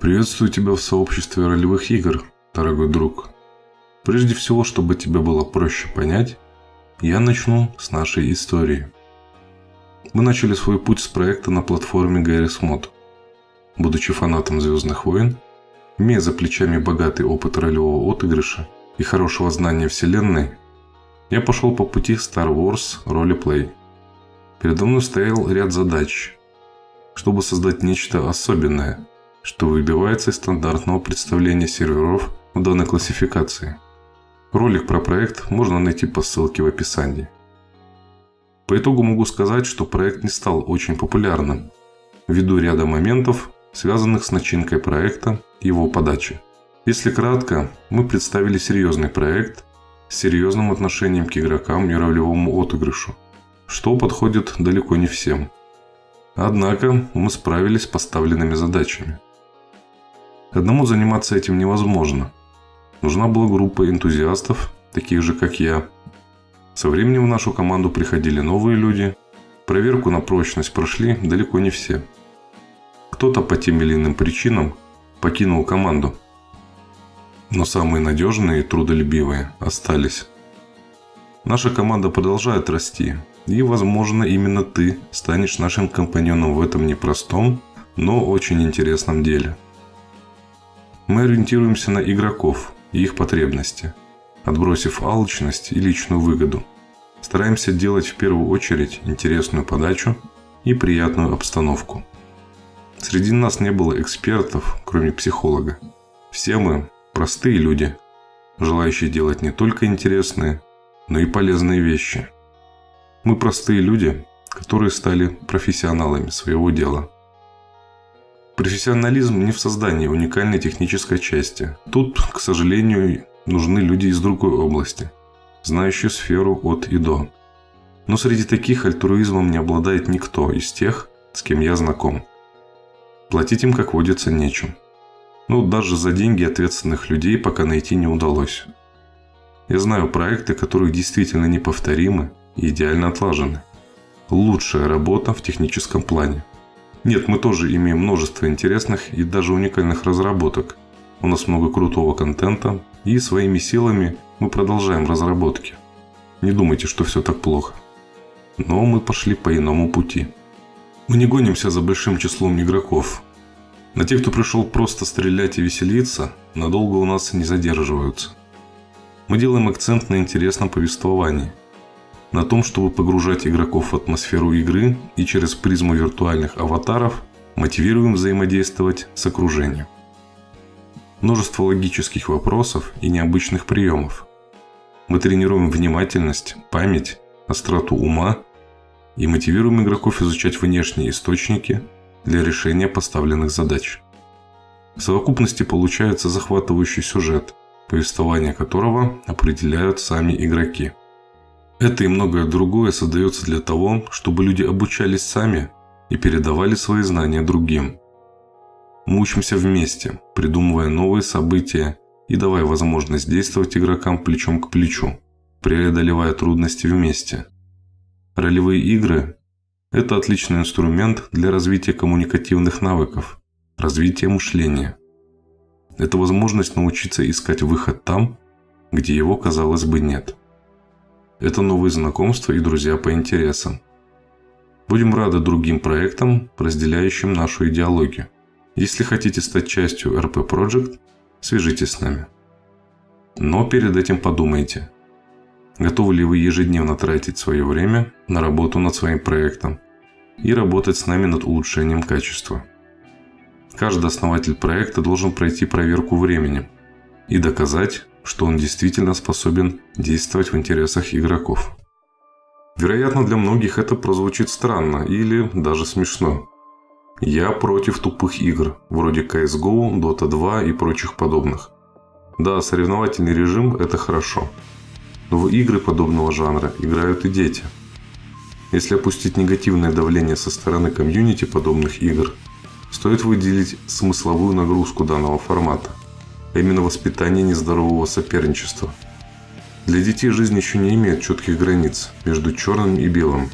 Приветствую тебя в сообществе ролевых игр, дорогой друг. Прежде всего, чтобы тебе было проще понять, я начну с нашей истории. Мы начали свой путь с проекта на платформе Garry's Mod. Будучи фанатом «Звездных войн», имея за плечами богатый опыт ролевого отыгрыша и хорошего знания вселенной, я пошел по пути Star Wars Roleplay. Передо мной стоял ряд задач, чтобы создать нечто особенное, что выбивается из стандартного представления серверов в данной классификации. Ролик про проект можно найти по ссылке в описании. По итогу могу сказать, что проект не стал очень популярным, ввиду ряда моментов, связанных с начинкой проекта и его подачи. Если кратко, мы представили серьезный проект с серьезным отношением к игрокам и ролевому отыгрышу, что подходит далеко не всем. Однако мы справились с поставленными задачами. Одному заниматься этим невозможно. Нужна была группа энтузиастов, таких же как я. Со временем в нашу команду приходили новые люди. Проверку на прочность прошли далеко не все. Кто-то по тем или иным причинам покинул команду. Но самые надежные и трудолюбивые остались. Наша команда продолжает расти. И, возможно, именно ты станешь нашим компаньоном в этом непростом, но очень интересном деле. Мы ориентируемся на игроков и их потребности, отбросив алчность и личную выгоду. Стараемся делать в первую очередь интересную подачу и приятную обстановку. Среди нас не было экспертов, кроме психолога. Все мы простые люди, желающие делать не только интересные, но и полезные вещи. Мы простые люди, которые стали профессионалами своего дела. Профессионализм не в создании уникальной технической части. Тут, к сожалению, нужны люди из другой области, знающие сферу от и до. Но среди таких альтруизмом не обладает никто из тех, с кем я знаком. Платить им, как водится, нечем. Но даже за деньги ответственных людей пока найти не удалось. Я знаю проекты, которые действительно неповторимы и идеально отлажены. Лучшая работа в техническом плане. Нет, мы тоже имеем множество интересных и даже уникальных разработок. У нас много крутого контента, и своими силами мы продолжаем разработки. Не думайте, что все так плохо. Но мы пошли по иному пути. Мы не гонимся за большим числом игроков. На тех, кто пришел просто стрелять и веселиться, надолго у нас не задерживаются. Мы делаем акцент на интересном повествовании. На том, чтобы погружать игроков в атмосферу игры и через призму виртуальных аватаров мотивируем взаимодействовать с окружением. Множество логических вопросов и необычных приемов. Мы тренируем внимательность, память, остроту ума и мотивируем игроков изучать внешние источники для решения поставленных задач. В совокупности получается захватывающий сюжет, повествование которого определяют сами игроки. Это и многое другое создается для того, чтобы люди обучались сами и передавали свои знания другим. Мы учимся вместе, придумывая новые события и давая возможность действовать игрокам плечом к плечу, преодолевая трудности вместе. Ролевые игры – это отличный инструмент для развития коммуникативных навыков, развития мышления. Это возможность научиться искать выход там, где его, казалось бы, нет. Это новые знакомства и друзья по интересам. Будем рады другим проектам, разделяющим нашу идеологию. Если хотите стать частью RP Project, свяжитесь с нами. Но перед этим подумайте, готовы ли вы ежедневно тратить свое время на работу над своим проектом и работать с нами над улучшением качества. Каждый основатель проекта должен пройти проверку временем и доказать, что он действительно способен действовать в интересах игроков. Вероятно, для многих это прозвучит странно или даже смешно. Я против тупых игр, вроде CSGO, Dota 2 и прочих подобных. Да, соревновательный режим – это хорошо. Но в игры подобного жанра играют и дети. Если опустить негативное давление со стороны комьюнити подобных игр, стоит выделить смысловую нагрузку данного формата, а именно воспитание нездорового соперничества. Для детей жизнь еще не имеет четких границ между черным и белым.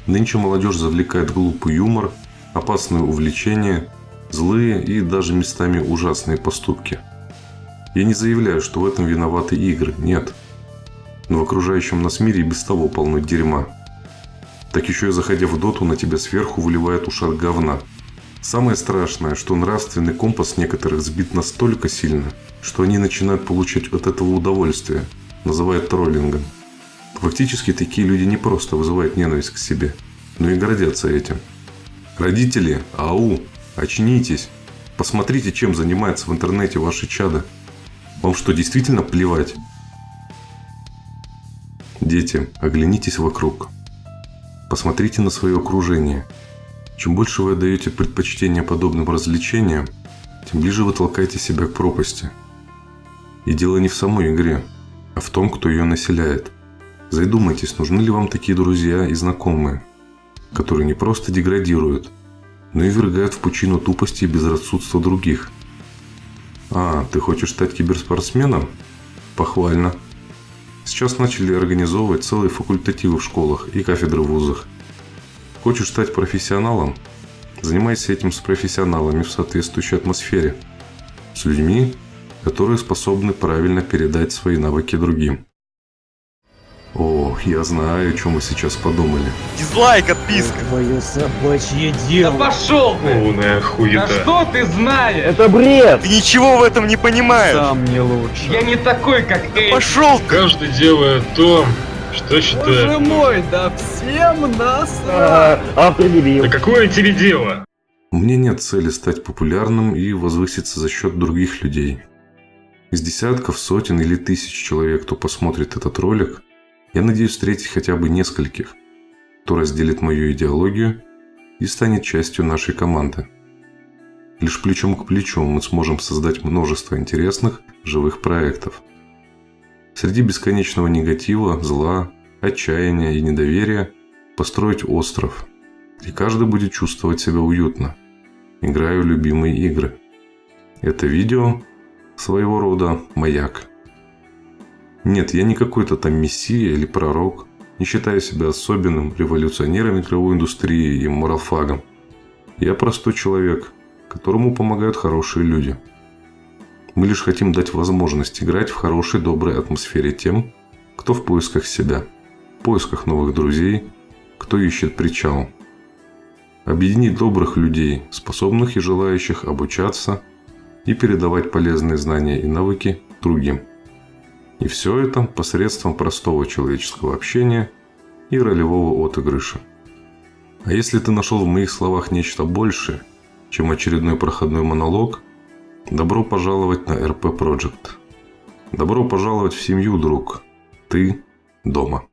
Нынче молодежь завлекает глупый юмор, опасные увлечения злые и даже местами ужасные поступки. Я не заявляю, что в этом виноваты игры, нет. Но в окружающем нас мире и без того полно дерьма. Так еще и заходя в доту, на тебя сверху выливает ушат говна. Самое страшное, что нравственный компас некоторых сбит настолько сильно, что они начинают получать от этого удовольствие, называя троллингом. Фактически такие люди не просто вызывают ненависть к себе, но и гордятся этим. Родители, ау, очнитесь. Посмотрите, чем занимается в интернете ваше чадо. Вам что, действительно плевать? Дети, оглянитесь вокруг. Посмотрите на свое окружение. Чем больше вы отдаете предпочтение подобным развлечениям, тем ближе вы толкаете себя к пропасти. И дело не в самой игре, а в том, кто ее населяет. Задумайтесь, нужны ли вам такие друзья и знакомые, которые не просто деградируют, но и ввергают в пучину тупости и безрассудства других. А, ты хочешь стать киберспортсменом? Похвально. Сейчас начали организовывать целые факультативы в школах и кафедры в вузах. Хочешь стать профессионалом? Занимайся этим с профессионалами в соответствующей атмосфере. С людьми, которые способны правильно передать свои навыки другим. О, я знаю, о чем вы сейчас подумали. Дизлайк, отписка. Твое собачье дело. Да пошел ты! Полная хуета. Да что ты знаешь? Это бред! Ты ничего в этом не понимаешь. Сам не лучше. Я не такой, как Эй. Пошел ты. Каждый делает то, что считает. мой, да всем насрать! Автор дебил. Да какое тебе дело? У меня нет цели стать популярным и возвыситься за счет других людей. Из десятков, сотен или тысяч человек, кто посмотрит этот ролик, я надеюсь встретить хотя бы нескольких, кто разделит мою идеологию и станет частью нашей команды. Лишь плечом к плечу мы сможем создать множество интересных, живых проектов. Среди бесконечного негатива, зла, отчаяния и недоверия построить остров, где каждый будет чувствовать себя уютно, играя в любимые игры. Это видео своего рода маяк. Нет, я не какой-то там мессия или пророк, не считаю себя особенным революционером игровой индустрии и моралфагом. Я простой человек, которому помогают хорошие люди. Мы лишь хотим дать возможность играть в хорошей, доброй атмосфере тем, кто в поисках себя, в поисках новых друзей, кто ищет причал. Объединить добрых людей, способных и желающих обучаться и передавать полезные знания и навыки другим. И все это посредством простого человеческого общения и ролевого отыгрыша. А если ты нашел в моих словах нечто большее, чем очередной проходной монолог, добро пожаловать на RP Project. Добро пожаловать в семью, друг. Ты дома.